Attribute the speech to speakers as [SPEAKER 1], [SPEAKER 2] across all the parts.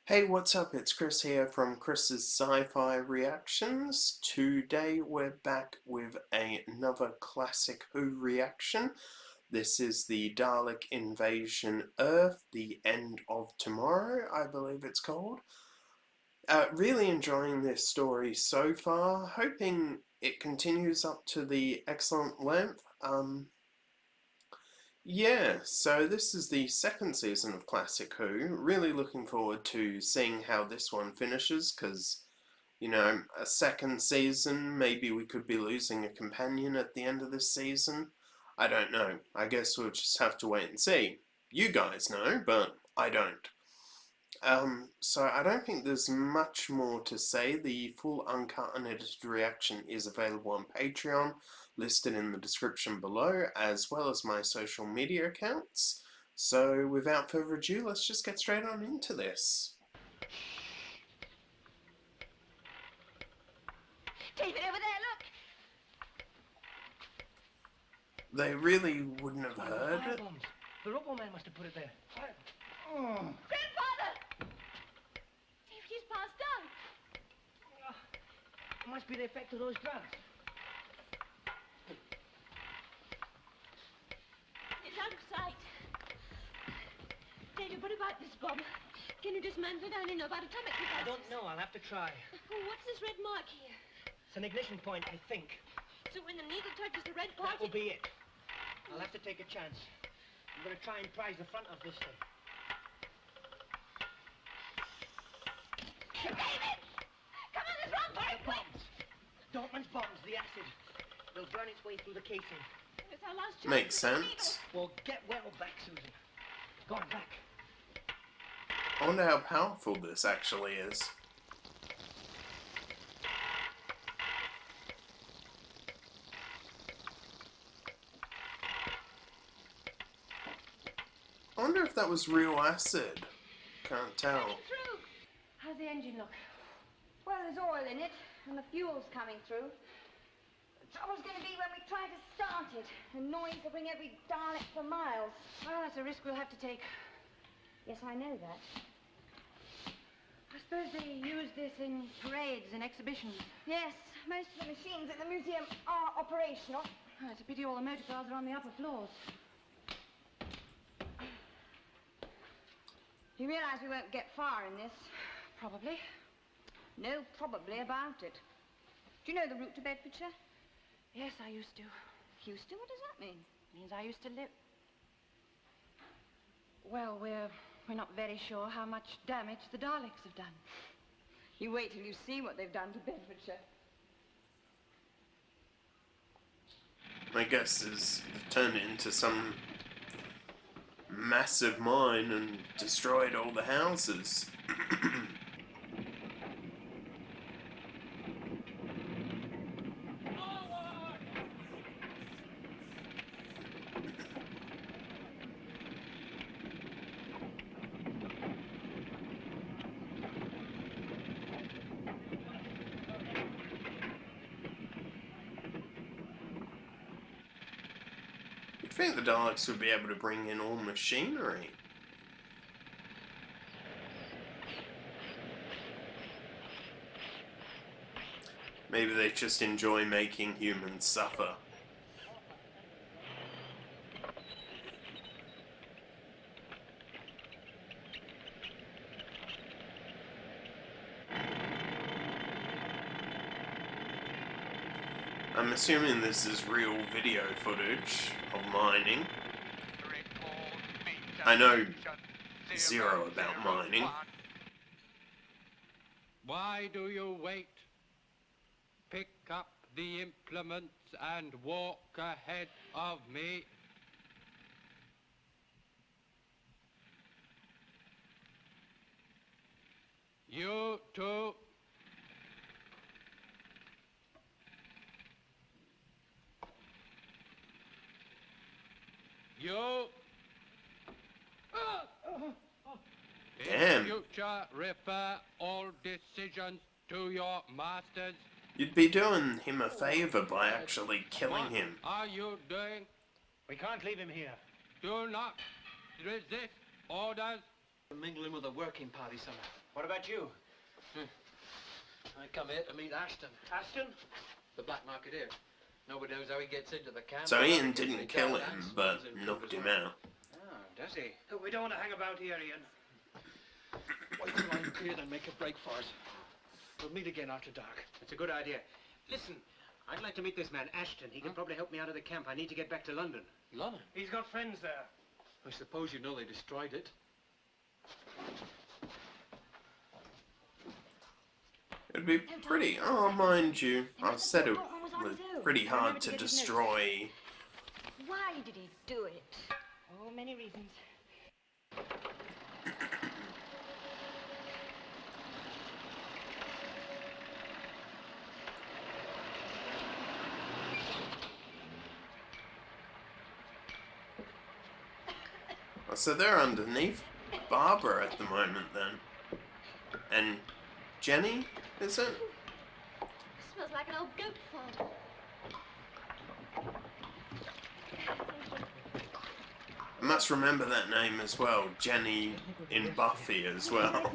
[SPEAKER 1] Hey, what's up? It's Chris here from Chris's Sci-Fi Reactions. Today we're back with another classic Who reaction. This is the Dalek Invasion Earth, The End of Tomorrow, I believe it's called. Really enjoying this story so far, hoping it continues up to the excellent length. Yeah, so this is the second season of Classic Who. Really looking forward to seeing how this one finishes, because, a second season, maybe we could be losing a companion at the end of this season. I don't know. I guess we'll just have to wait and see. You guys know, but I don't. So I don't think there's much more to say. The full uncut unedited reaction is available on Patreon, listed in the description below, as well as my social media accounts. So without further ado, let's just get straight on into this.
[SPEAKER 2] David, over there, look!
[SPEAKER 1] They really wouldn't have heard it.
[SPEAKER 3] The Robo Man must have put it there.
[SPEAKER 2] Grandfather! David, he's passed out.
[SPEAKER 3] It must be the effect of those drugs.
[SPEAKER 2] It's out of sight. David, what about this bomb? Can you dismantle it? I only know about atomic devices.
[SPEAKER 3] I don't know. I'll have to try.
[SPEAKER 2] Oh, what's this red mark here?
[SPEAKER 3] It's an ignition point, I think.
[SPEAKER 2] So when the needle touches the red part,
[SPEAKER 3] That will be it. I'll have to take a chance. I'm going to try and prise the front of this thing.
[SPEAKER 2] David! Come on, there's wrong part!
[SPEAKER 3] The bombs. Dortmund's bombs, the acid. Will burn its way through the casing.
[SPEAKER 2] It's our last chance.
[SPEAKER 1] Makes sense.
[SPEAKER 3] Well, get well back, Susan. Go on, back.
[SPEAKER 1] I wonder how powerful this actually is. I wonder if that was real acid. Can't tell.
[SPEAKER 2] Through. How's the engine look? Well, there's oil in it, and the fuel's coming through. The trouble's going to be when we try to start it. The noise will bring every Dalek for miles. Well, that's a risk we'll have to take. Yes, I know that. I suppose they use this in parades and exhibitions. Yes, most of the machines at the museum are operational. Oh, it's a pity all the motor cars are on the upper floors. You realise we won't get far in this? Probably. No, probably about it. Do you know the route to Bedfordshire? Yes, I used to. Used to? What does that mean? Means I used to live. Well, we're not very sure how much damage the Daleks have done. You wait till you see what they've done to Bedfordshire.
[SPEAKER 1] My guess is they've turned it into some massive mine and destroyed all the houses. You'd think the Daleks would be able to bring in all machinery. Maybe they just enjoy making humans suffer. I'm assuming this is real video footage of mining. I know zero about mining.
[SPEAKER 4] Why do you wait? Pick up the implements and walk ahead of me. You two. You.
[SPEAKER 1] Damn.
[SPEAKER 4] In future, refer all decisions to your masters.
[SPEAKER 1] You'd be doing him a favor by actually killing him.
[SPEAKER 4] What are you doing?
[SPEAKER 3] We can't leave him here.
[SPEAKER 4] Do not resist orders.
[SPEAKER 5] Mingling with the working party somehow.
[SPEAKER 3] What about you?
[SPEAKER 5] I come here to meet Ashton.
[SPEAKER 3] Ashton?
[SPEAKER 5] The black marketeer. Nobody knows how he gets into the camp.
[SPEAKER 1] So Ian didn't kill him, but knocked him out.
[SPEAKER 3] Oh, does he? Oh, we don't want to hang about here, Ian.
[SPEAKER 5] Wait till I'm cleared and make a break for us. We'll meet again after dark.
[SPEAKER 3] It's a good idea. Listen, I'd like to meet this man, Ashton. He can probably help me out of the camp. I need to get back to London.
[SPEAKER 5] London?
[SPEAKER 3] He's got friends there.
[SPEAKER 5] I suppose you know they destroyed it.
[SPEAKER 1] It'd be pretty. Oh, mind you, I said it was pretty hard to destroy.
[SPEAKER 2] Why did he do it? Oh, many reasons.
[SPEAKER 1] So they're underneath Barbara at the moment then. And Jenny, is it?
[SPEAKER 2] Smells like an old goat farm.
[SPEAKER 1] I must remember that name as well. Jenny in Buffy as well.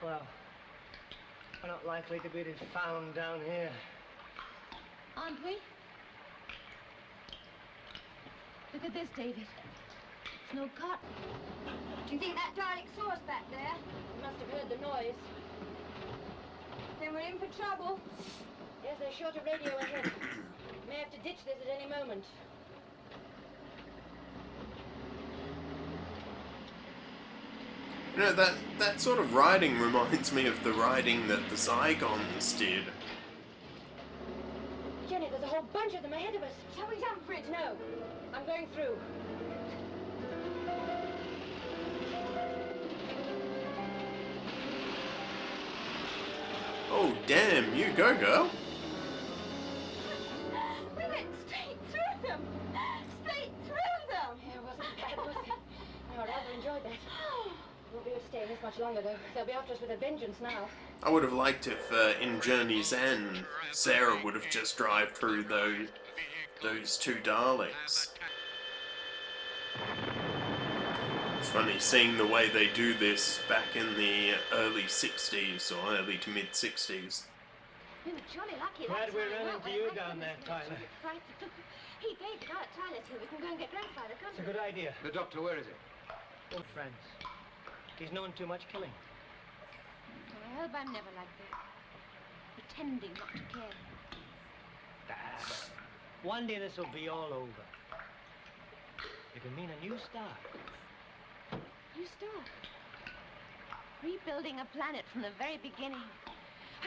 [SPEAKER 3] Well, we're not likely to be found down here.
[SPEAKER 2] Aren't we? Look at this, David. It's no cotton. Do you think that Dalek saw us back there? He must have heard the noise. Then we're in for trouble. Yes, they shot a radio ahead. May have to ditch this at any moment.
[SPEAKER 1] You know, that sort of riding reminds me of the riding that the Zygons did.
[SPEAKER 2] Jenny, there's a whole bunch of them ahead of us. Shall we jump for it? No. I'm going through.
[SPEAKER 1] Oh, damn, you go, girl.
[SPEAKER 2] We went straight through them. Straight through them. Yeah, it wasn't bad, was it? I rather enjoyed that. Won't be able to stay this much longer, though. They'll be after us with a vengeance now.
[SPEAKER 1] I would have liked if in Journey's End, Sarah would have just drive through those two Daleks. It's funny seeing the way they do this back in the early 60s or early to mid 60s.
[SPEAKER 2] We were jolly lucky.
[SPEAKER 3] Glad
[SPEAKER 2] that
[SPEAKER 3] we
[SPEAKER 2] time,
[SPEAKER 3] ran
[SPEAKER 2] weren't
[SPEAKER 3] into
[SPEAKER 2] we?
[SPEAKER 3] you
[SPEAKER 2] My
[SPEAKER 3] down there,
[SPEAKER 2] goodness,
[SPEAKER 3] Tyler.
[SPEAKER 2] Right. He paid to go at Tyler's so we can go and get grandfather, can't
[SPEAKER 3] It's a
[SPEAKER 2] we?
[SPEAKER 3] good idea.
[SPEAKER 5] The doctor, where is he?
[SPEAKER 3] Old friends. He's known too much killing.
[SPEAKER 2] I hope I'm never like that. Pretending not to care.
[SPEAKER 3] One day this will be all over. It'll mean a new start.
[SPEAKER 2] You start. Rebuilding a planet from the very beginning.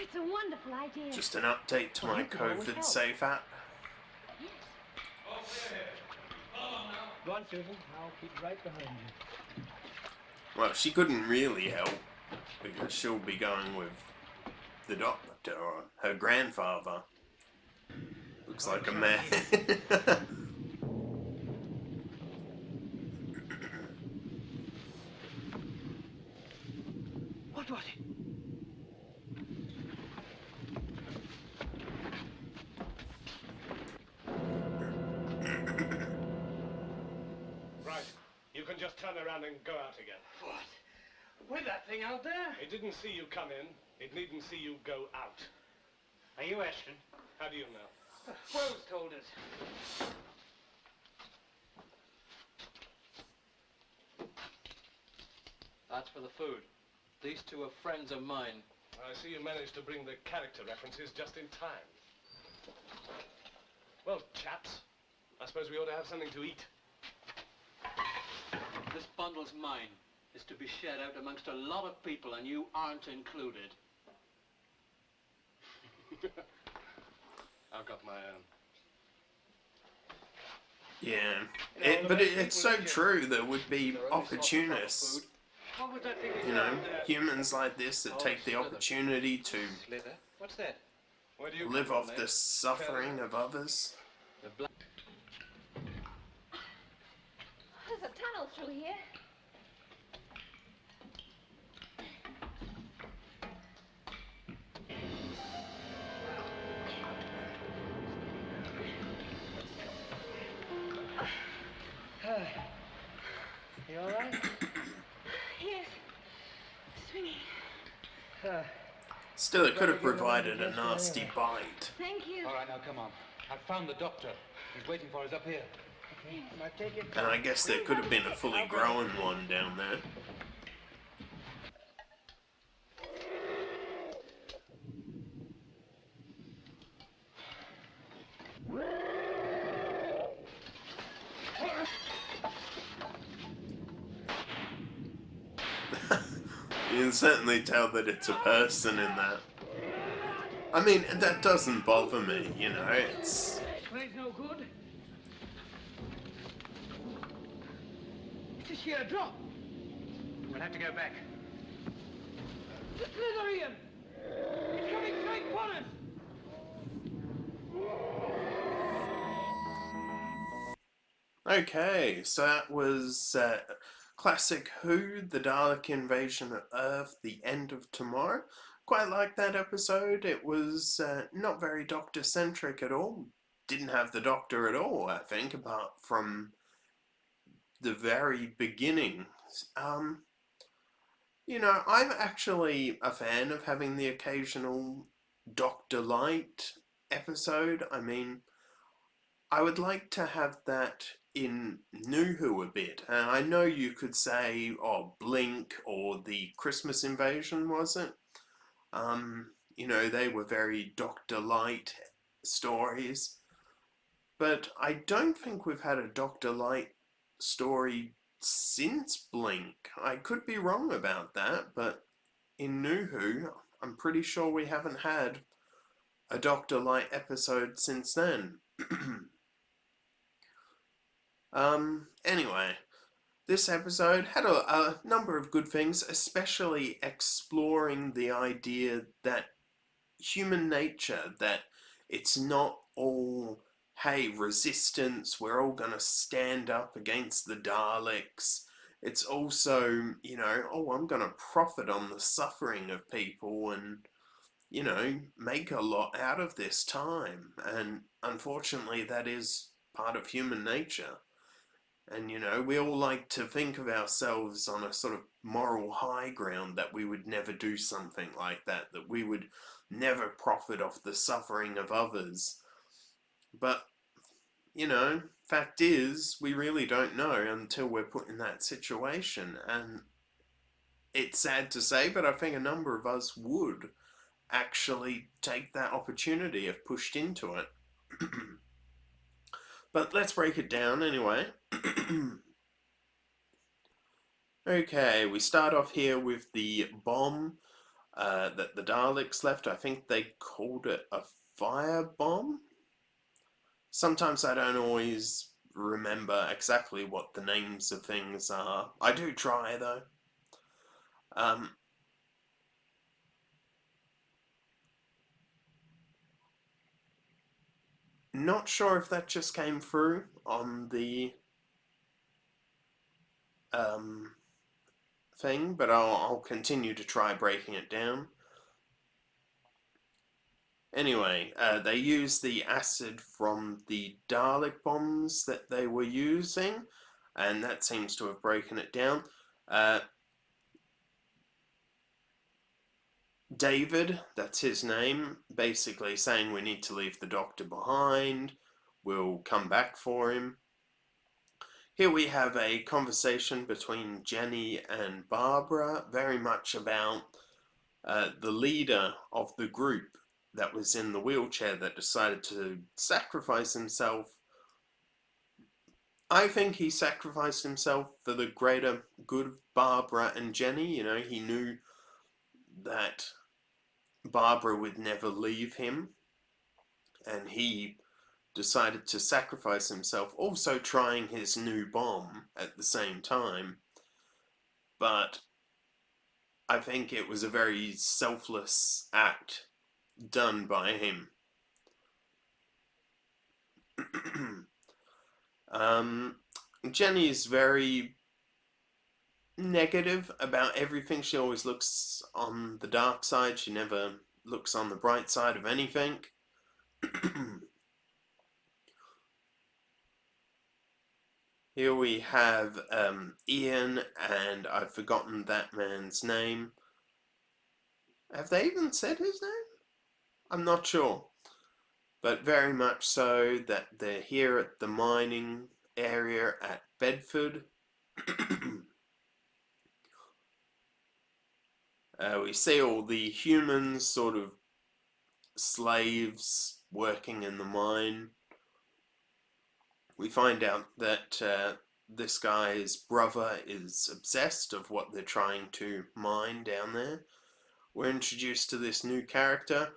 [SPEAKER 2] It's a wonderful idea.
[SPEAKER 1] Just an update to my COVID safe app.
[SPEAKER 2] Yes.
[SPEAKER 3] Go on, Susan. I'll keep right behind you.
[SPEAKER 1] Well, she couldn't really help because she'll be going with the doctor or her grandfather. Looks like a man.
[SPEAKER 3] What was it?
[SPEAKER 6] Right. You can just turn around and go out again.
[SPEAKER 5] What? With that thing out there?
[SPEAKER 6] It didn't see you come in. It needn't see you go out.
[SPEAKER 3] Are you Ashton?
[SPEAKER 6] How do you know?
[SPEAKER 3] Wells told us.
[SPEAKER 5] That's for the food. These two are friends of mine.
[SPEAKER 6] I see you managed to bring the character references just in time. Well, chaps, I suppose we ought to have something to eat.
[SPEAKER 5] This bundle's mine. It's to be shared out amongst a lot of people, and you aren't included.
[SPEAKER 6] I've got my own.
[SPEAKER 1] Yeah, but it's so true. There would be opportunists,
[SPEAKER 5] What was that thing
[SPEAKER 1] you know, humans like this that take the opportunity to
[SPEAKER 5] Slither? What's that?
[SPEAKER 6] Where do you
[SPEAKER 1] live
[SPEAKER 6] come
[SPEAKER 1] off
[SPEAKER 6] from,
[SPEAKER 1] the
[SPEAKER 6] then?
[SPEAKER 1] suffering of others.
[SPEAKER 5] The black.
[SPEAKER 2] There's a tunnel through here.
[SPEAKER 5] You all right?
[SPEAKER 2] Yes. Swinging.
[SPEAKER 1] Still, it could have
[SPEAKER 5] Better give him an
[SPEAKER 1] provided a
[SPEAKER 5] indigestion
[SPEAKER 1] nasty
[SPEAKER 5] anyway.
[SPEAKER 1] bite.
[SPEAKER 2] Thank you.
[SPEAKER 4] All right, now come on. I've found the doctor. He's waiting for us up here.
[SPEAKER 5] Okay. Now take your
[SPEAKER 1] And I
[SPEAKER 5] time.
[SPEAKER 1] guess there could have been a fully grown one down there. You can certainly tell that it's a person in that. I mean, that doesn't bother me, you know, it's...
[SPEAKER 5] Swain's no good. It's a sheer drop.
[SPEAKER 3] We'll have to go back.
[SPEAKER 5] The Slitherian! He's coming straight for us!
[SPEAKER 1] Okay, so that was Classic Who, The Dalek Invasion of Earth, The End of Tomorrow. Quite like that episode. It was not very Doctor-centric at all. Didn't have the Doctor at all, I think, apart from the very beginning. You know, I'm actually a fan of having the occasional Doctor Light episode. I mean, I would like to have that in New Who a bit. And I know you could say, oh, Blink or the Christmas Invasion, was it? You know, they were very Doctor Light stories. But I don't think we've had a Doctor Light story since Blink. I could be wrong about that, but in New Who, I'm pretty sure we haven't had a Doctor Light episode since then. Anyway, this episode had a number of good things, especially exploring the idea that human nature, that it's not all, hey, resistance, we're all gonna stand up against the Daleks. It's also, you know, oh, I'm gonna profit on the suffering of people and, you know, make a lot out of this time. And unfortunately, that is part of human nature. And, you know, we all like to think of ourselves on a sort of moral high ground, that we would never do something like that we would never profit off the suffering of others. But, you know, fact is, we really don't know until we're put in that situation. And it's sad to say, but I think a number of us would actually take that opportunity if pushed into it. But let's break it down anyway. Okay, we start off here with the bomb that the Daleks left. I think they called it a fire bomb. Sometimes I don't always remember exactly what the names of things are. I do try, though. Not sure if that just came through on the thing, but I'll continue to try breaking it down. Anyway, they used the acid from the Dalek bombs that they were using, and that seems to have broken it down. David, that's his name, basically saying we need to leave the Doctor behind, we'll come back for him. Here we have a conversation between Jenny and Barbara, very much about the leader of the group that was in the wheelchair that decided to sacrifice himself. I think he sacrificed himself for the greater good of Barbara and Jenny. You know, he knew that Barbara would never leave him, and he decided to sacrifice himself, also trying his new bomb at the same time. But I think it was a very selfless act done by him. Jenny's very negative about everything. She always looks on the dark side. She never looks on the bright side of anything. Here we have Ian, and I've forgotten that man's name. Have they even said his name? I'm not sure. But very much so that they're here at the mining area at Bedford. We see all the humans, sort of slaves, working in the mine. We find out that this guy's brother is obsessed of what they're trying to mine down there. We're introduced to this new character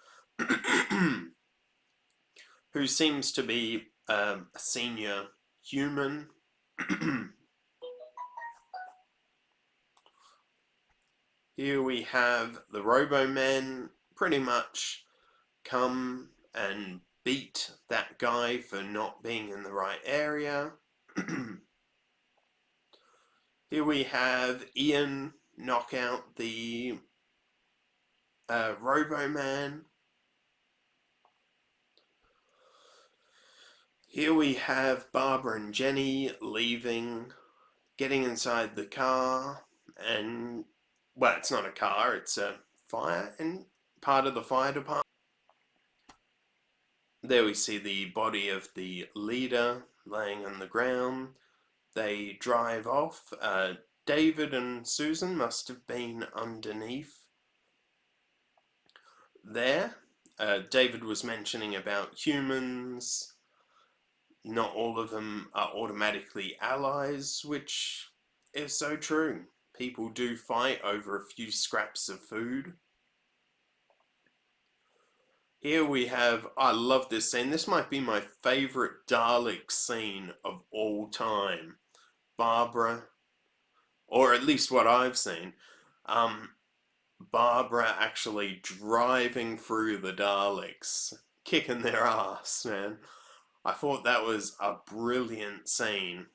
[SPEAKER 1] who seems to be a senior human. Here we have the Robo-Men pretty much come and beat that guy for not being in the right area. Here we have Ian knock out the Robo-Man. Here we have Barbara and Jenny leaving, getting inside the car, and, well, it's not a car, it's a fire, and part of the fire department. There we see the body of the leader laying on the ground. They drive off. David and Susan must have been underneath there. David was mentioning about humans. Not all of them are automatically allies, which is so true. People do fight over a few scraps of food. Here we have, I love this scene. This might be my favorite Dalek scene of all time. Barbara, or at least what I've seen, Barbara actually driving through the Daleks, kicking their ass, man. I thought that was a brilliant scene.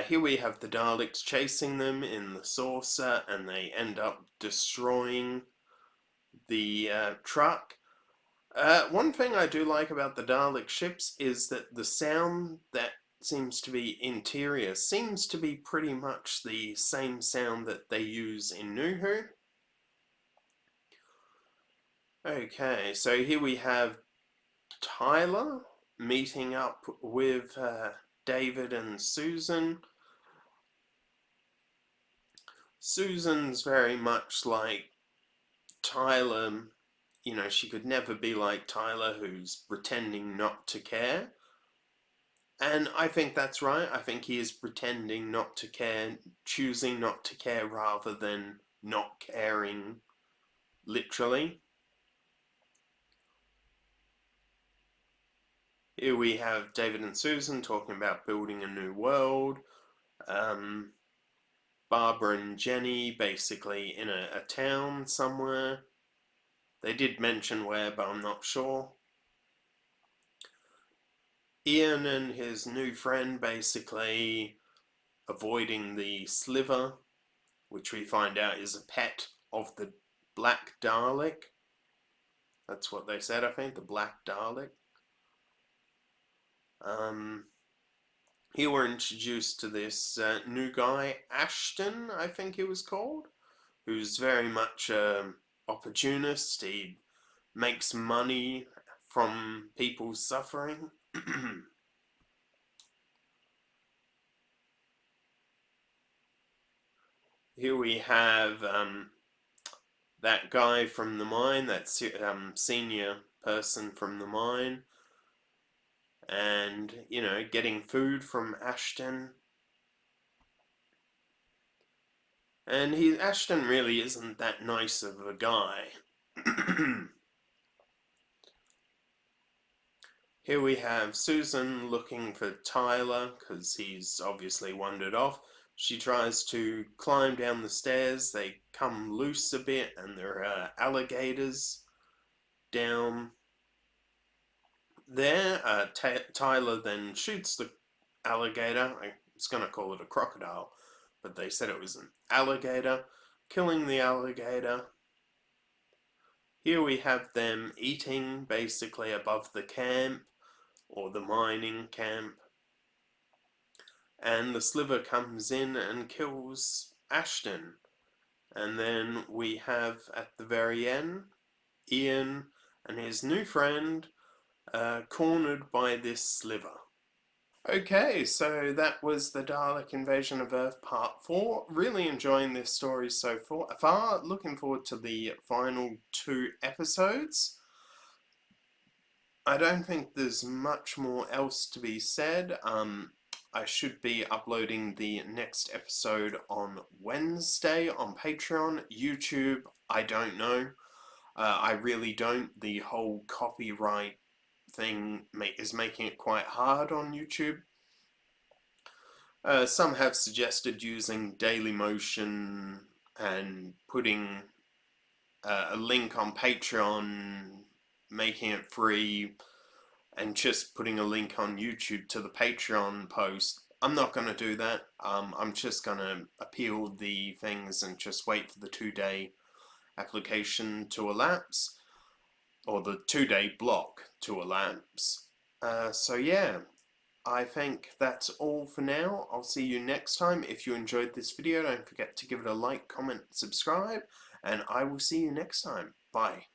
[SPEAKER 1] Here we have the Daleks chasing them in the saucer, and they end up destroying the truck. One thing I do like about the Dalek ships is that the sound that seems to be interior seems to be pretty much the same sound that they use in New Who. Okay, so here we have Tyler meeting up with David and Susan. Susan's very much like Tyler. You know, she could never be like Tyler, who's pretending not to care. And I think that's right. I think he is pretending not to care, choosing not to care rather than not caring, literally. Here we have David and Susan talking about building a new world. Barbara and Jenny basically in a town somewhere. They did mention where, but I'm not sure. Ian and his new friend basically avoiding the sliver, which we find out is a pet of the Black Dalek. That's what they said, I think, the Black Dalek. Here we're introduced to this new guy, Ashton, I think he was called, who's very much opportunist. He makes money from people's suffering. Here we have that guy from the mine, that senior person from the mine, and, you know, getting food from Ashton. And Ashton really isn't that nice of a guy. Here we have Susan looking for Tyler, because he's obviously wandered off. She tries to climb down the stairs. They come loose a bit, and there are alligators down there. Tyler then shoots the alligator. I was going to call it a crocodile, but they said it was an alligator, killing the alligator. Here we have them eating basically above the camp. or the mining camp. And the Sliver comes in and kills Ashton. And then we have, at the very end, Ian and his new friend cornered by this Sliver. Okay, so that was the Dalek Invasion of Earth Part 4. Really enjoying this story so far. Looking forward to the final 2 episodes. I don't think there's much more else to be said. I should be uploading the next episode on Wednesday on Patreon. YouTube, I don't know. I really don't. The whole copyright thing is making it quite hard on YouTube. Some have suggested using Dailymotion and putting a link on Patreon, making it free, and just putting a link on YouTube to the Patreon post. I'm not going to do that. I'm just going to appeal the things and just wait for the 2-day application to elapse, or the 2-day block to elapse. So yeah, I think that's all for now. I'll see you next time. If you enjoyed this video, don't forget to give it a like, comment, subscribe, and I will see you next time. Bye.